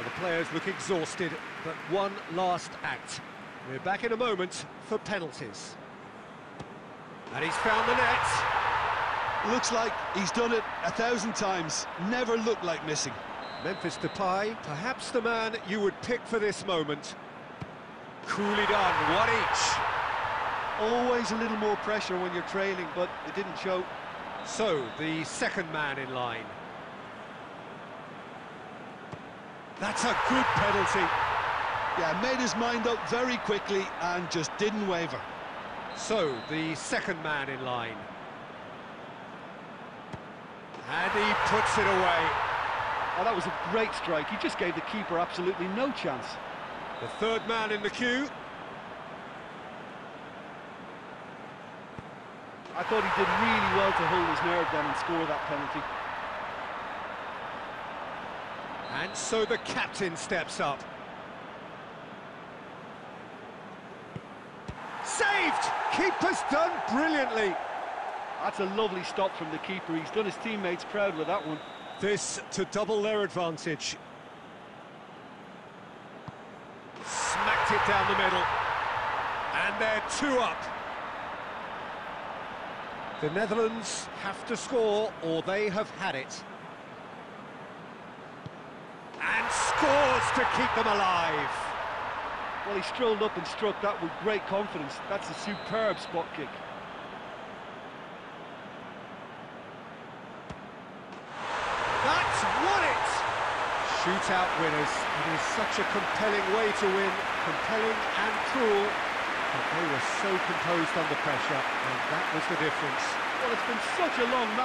Well, the players look exhausted, but one last act. We're back in a moment for penalties. And he's found the net. Looks like he's done it 1,000 times. Never looked like missing. Memphis Depay, perhaps the man you would pick for this moment. Coolly done, one each. Always a little more pressure when you're trailing, but it didn't show. So, the second man in line. That's a good penalty. Yeah, made his mind up very quickly and just didn't waver. So, the second man in line. And he puts it away. Oh, that was a great strike. He just gave the keeper absolutely no chance. The third man in the queue. I thought he did really well to hold his nerve then and score that penalty. And so the captain steps up. Saved! Keeper's done brilliantly. That's a lovely stop from the keeper. He's done his teammates proud with that one. This to double their advantage. Smacked it down the middle. And they're 2 up. The Netherlands have to score or they have had it. And scores to keep them alive. Well, he strolled up and struck that with great confidence. That's a superb spot kick. That's won it! Shootout winners. It is such a compelling way to win. Compelling and cruel. But they were so composed under pressure, and that was the difference. Well, it's been such a long match.